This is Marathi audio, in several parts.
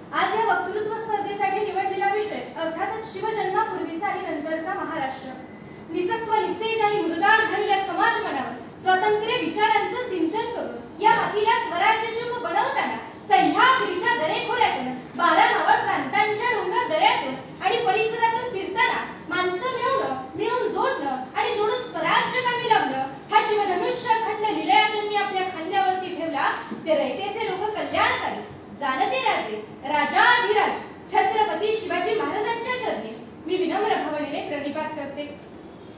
आज या वक्तृत्व स्पर्धेसाठी निवडलेला विषय अर्थातच शिवजन्मापूर्वीचा आणि नंतरचा महाराष्ट्र. निसत्व निस्तेज आणि मुदताळ झालेल्या समाज मनावर स्वातंत्र्य विचारांचं सिंचन करून या मातीला स्वराज्यचिन्ह बनवताना सह्याद्रीच्या दरेखोऱ्यातून 12 नावड प्रांतांच्या डोंगर दऱ्यातून आणि परिसरातून फिरताना माणसं मिळून जोडणं आणि जोडून स्वराज्य कामी लावणं हा शिवधनुष्य खंड लिलयाजन्नी आपल्या खांद्यावरती ठेवला ते रयतेचे लोक कल्याणकारी जानते राजे राजाधिराज छत्रपती शिवाजी महाराजांच्या चरणी मी विनम्र भावनेने प्रणिपात करते.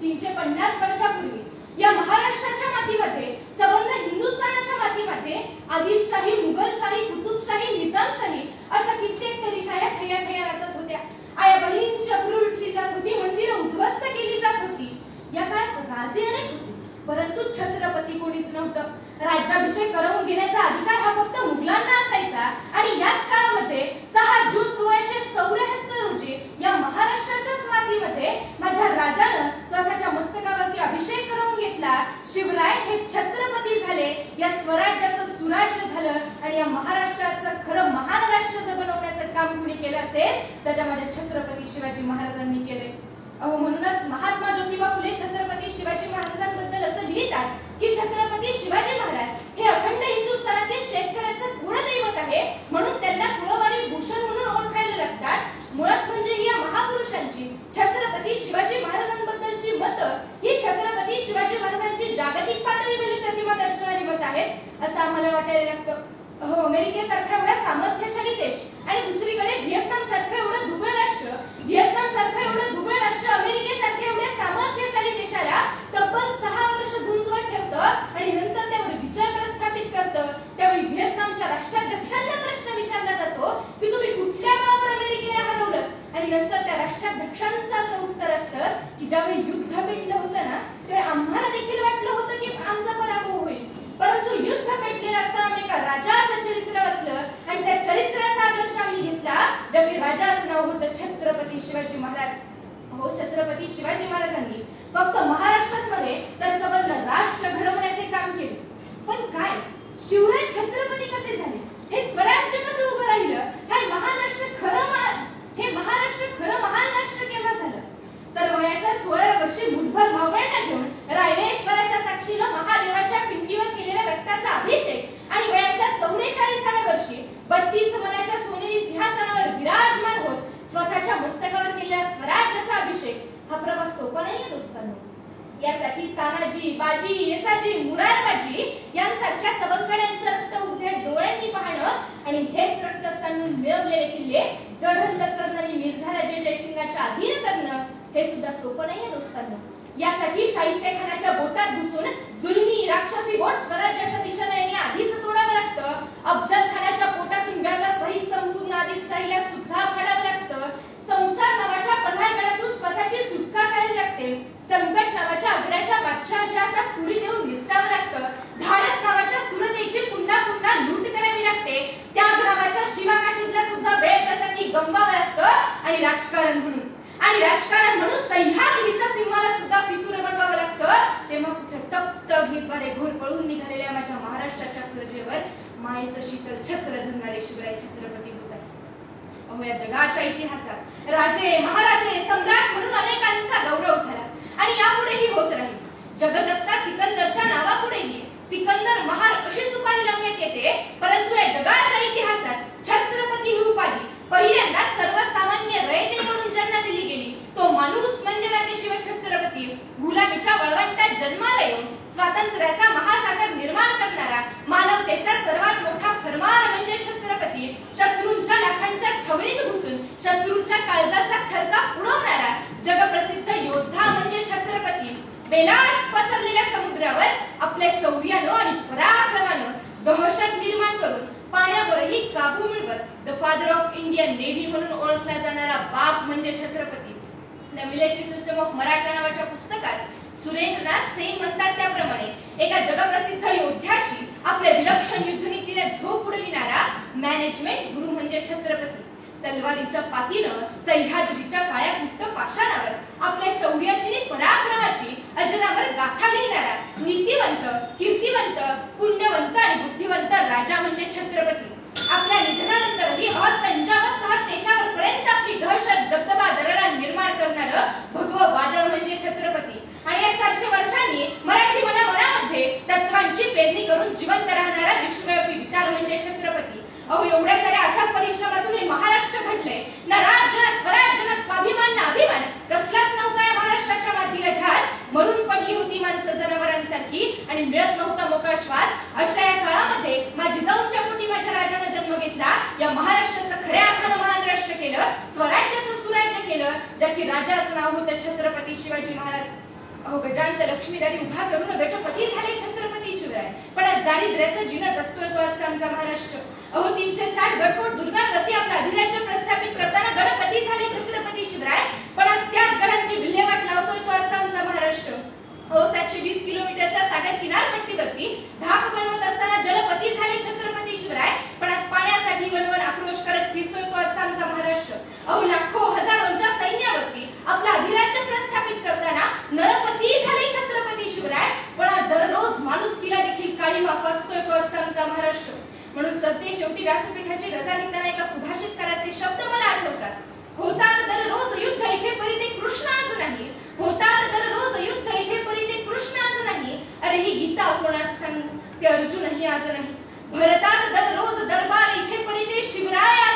350 वर्षापूर्वी या महाराष्ट्राच्या मातीमध्ये संबंध हिंदुस्थानाच्या मातीमध्ये आदिलशाही, मुघलशाही, कुतुबशाही, निजामशाही अशा कित्येक तरीशाया ठया रचत होत्या. आया बहिणींची अब्रू लुटली जात होती, मंदिरं उद्ध्वस्त केली जात होती. या काळात राजे अनेक होते परंतु छत्रपती कोणीच नव्हतं. राज्याभिषेक करवून घेण्याचा अधिकार हा फक्त मुघलांना असायचा आणि याच काळामध्ये 6 जून 1674 रोजी या महाराष्ट्राच्याच मातीमध्ये माझ्या राजानं स्वतःच्या मस्तकावरती अभिषेक करवून घेतला. शिवराय हे छत्रपती झाले. या स्वराज्याचं सुराज्य झालं आणि या महाराष्ट्राचं खरं महान राष्ट्र जर बनवण्याचं काम कुणी केलं असेल तर त्या माझ्या छत्रपती शिवाजी महाराजांनी केले. म्हणूनच महात्मा ज्योतिबा फुले छत्रपती शिवाजी महाराजांबद्दल असं लिहितात की छत्रपती शिवाजी महाराज हे अखंड हिंदुस्थानातील शेतकऱ्याचं कुळदैवत आहे म्हणून त्यांना कुळवारी भूषण म्हणून ओळखायला लागतात. मुळात म्हणजे ही या महापुरुषांची छत्रपती शिवाजी महाराजांबद्दलची मतं ही छत्रपती शिवाजी महाराजांची जागतिक पातळीवरील प्रतिमा दर्शवणारी मत आहेत असं आम्हाला वाटायला लागतं. अमेरिकेसारखा एवढा सामर्थ्यशाली देश आणि दुसरीकडे व्हिएतनाम सारखं एवढं दुबळं राष्ट्र, अमेरिकेसारख्या एवढ्या सामर्थ्यशाली देशाला तब्बल 6 वर्ष झुंजवत ठेवतं आणि नंतर त्यावर विजय प्रस्थापित करतं. त्यावेळी व्हिएतनामच्या राष्ट्राध्यक्षांना प्रश्न विचारला जातो की तुम्ही कुठल्या बळावर अमेरिकेला हरवलं आणि नंतर त्या राष्ट्राध्यक्षांचं असं उत्तर असतं की ज्यावेळी युद्ध पेटलं होतं ना त्यावेळी आम्हाला देखील वाटलं होतं की आमचा पराभव होईल परंतु युद्ध पेटलेलं असताना एका राजाचं चरित्र असलं आणि त्या चरित्राचा आदर्श आम्ही घेतला ज्यावेळी राजाचं नाव होतं छत्रपती शिवाजी महाराज. छत्रपती शिवाजी महाराजांनी फक्त महाराष्ट्रच नव्हे तर संबंध राष्ट्र घडवण्याचे काम केले. पण काय शिवराय छत्रपती कसे झाले, हे स्वराज्य कसं उभं राहिलं, हे महाराष्ट्र खरं महान राष्ट्र केव्हा झालं तर वयाच्या 16व्या वर्षी मुठभर मावळ्यांना घेऊन रायरेश्वराच्या साक्षीनं महादेवाच्या पिंडीवर केलेल्या रक्ताचा अभिषेक आणि वयाच्या 44व्या वर्षी 32 मनाच्या सोनेरी सिंहासनावर विराजमान होत स्वतःच्या मस्तकावर केलेल्या स्वराज्याचा अभिषेक हा प्रवास सोपा नाहीये दोस्तांनो. यासाठी तानाजी, बाजी, येसाजी, मुरारबाजी यांसारख्या सबंकड्यांचं रक्त उघड्या डोळ्यांनी पाहणं आणि हेच रक्त सांडून मिळवलेले किल्ले जडहंत करणं आणि मिर्झाराजे जयसिंगाच्या अधीन करणं हे सुद्धा सोपं नाहीये दोस्तांनो. यासाठी शाहिस्तेखानाच्या बोटात घुसून जुलमी राक्षसी बोट स्वराज्याच्या दिशेने येणे आधीच तोडावं लागतं. अफजल खानाच्या पोटातून व्याजासहित संपूर्ण आदिलशाहीला सुद्धा फाडावं लागतं. संसार नावाच्या पन्हाळगडातून स्वतःची सुटका करावी लागते. संकट नावाच्या अग्राच्या बादशहाच्या हातात पुरी देऊन निसटावं लागतं. धाडस नावाच्या सुरतेची पुन्हा लूट करावी लागते. त्याग नावाच्या शिवाकाशीतला सुद्धा वेळप्रसंगी गमवावं लागतं आणि राजकारण म्हणून सह्याद्रीच्या सिंहाला सुद्धा फितूर बनवावं लागतं. तेव्हा कुठे तप्त अग्नीद्वारे घोर पळून निघालेल्या माझ्या महाराष्ट्राच्या प्रजेवर मायेचं शीतल छत्र धरणारे शिवराय छत्रपती होतात. या जगाच्या इतिहासात राजे, महाराजे, सम्राट म्हणून अनेकांचा गौरव झाला आणि यापुढेही होत राहील. जगजगता सिकंदरच्या नावापुढेही सिकंदर महार अशीच उपाधी लावण्यात येते परंतु या जगाच्या इतिहासात छत्रपती ही उपाधी पहिल्यांदा सर्वसामान्य रयते म्हणून ज्यांना दिली गेली तो माणूस म्हणजे राजे शिवछत्रपती. गुलामीच्या वळवंटात जन्माला येऊन स्वातंत्र्याचा महासागर निर्माण करणारा, मानवतेचा सर्वात मोठा फरमान म्हणजे छत्रपती. शत्रूंच्या लाखांच्या छवणीत घुसून शत्रूच्या काळजाचा थरकाप उडवणारा जगप्रसिद्ध योद्धा म्हणजे छत्रपती. बेलाट पसरलेल्या समुद्रावर आपल्या शौर्यानं आणि पराक्रमानं दहशत निर्माण करून पाण्यावरही काबू मिळवत the father of Indian navy म्हणून ओळखला जाणारा बाप म्हणजे Chhatrapati. The military system of Maratha नावाच्या पुस्तकात सुरेंद्रनाथ सेन म्हणतात त्याप्रमाणे एका जगप्रसिद्ध योद्ध्याची आपल्या विलक्षण युद्धनीतीने झोप उडविणारा मॅनेजमेंट गुरु म्हणजे छत्रपती. तलवारीच्या पातीनं सह्याद्रीच्या काळ्या कुट्ट पाषाणावर आपल्या शौर्याची आणि पराक्रमाची अजरामर गाथा लिहिणारा नीतिवंत, कीर्तिवंत, पुण्यवंत आणि बुद्धिवंत राजा म्हणजे छत्रपती. आपल्या निधनानंतरही तंजावर आलं भगवं वादळ म्हणजे छत्रपती. आणि या 400 वर्षांनी मराठी मनामध्ये तत्वांची पेरणी करून जिवंत राहणारा विश्वव्यापी विचार म्हणजे छत्रपती. अहो, एवढ्या साऱ्या अथक परिश्रमातून हे महाराष्ट्र घडले. ना राज्य, ना स्वराज्य, ना स्वाभिमान, ना अभिमान कसलाच नव्हता या महाराष्ट्राच्या मातीला ध्यास. मरून पडली होती माणसं जनावरांसारखी आणि मिळत नव्हता मोकळा श्वास. अशा या काळामध्ये माझी जिजाऊंच्या पोटी माझ्या राजानं जन्म घेतला. या महाराष्ट्राचं खऱ्या अर्थानं महान राष्ट्र केलं, स्वराज्याचं सुराज्य केलं, ज्या की राजाचं नाव होतं छत्रपती शिवाजी महाराज. अहो, गजांत लक्ष्मीदारी उभा करून गजपती झाले छत्रपती शिवराय. पण आज दारिद्र्याचं जीवन जगतोय तो आजचा आमचा महाराष्ट्र. अहो, 360 गडकोट दुर्गांवरती आपलं अधिराज्य प्रस्थापित करताना गणपती झाले छत्रपती शिवराय. पण आज त्याच गडांची विल्हेवाट लावतोय तो आजचा आमचा महाराष्ट्र. हो, 720 किलोमीटरच्या सागर किनारपट्टीवरती ढाक बनवत असताना जलपती झाले छत्रपती शिवराय. पण आज पाण्यासाठी वनवन आक्रोश करत फिरतोय तो आजचा आमचा महाराष्ट्र. अहो, लाखो हजारोंच्या सैन्यावरती आपलं अधिराज्य प्रस्थापित करताना नरपती झाले छत्रपती शिवराय. पण आज दररोज माणुसकीला देखील काळीमा फासतोय तो आजचा आमचा महाराष्ट्र. म्हणून सरते शेवटी व्यासपीठाची रजा घेताना एका सुभाषितकाराचे शब्द मला आठवतात. होतात दररोज युद्ध इथे परी ते कृष्ण आज नाही. होतात दररोज युद्ध इथे परी ते कृष्ण आज नाही. अरे ही गीता कोणाच सांग, ते अर्जुनही आज नाही. भरतात दररोज दरबार इथे परी ते शिवराय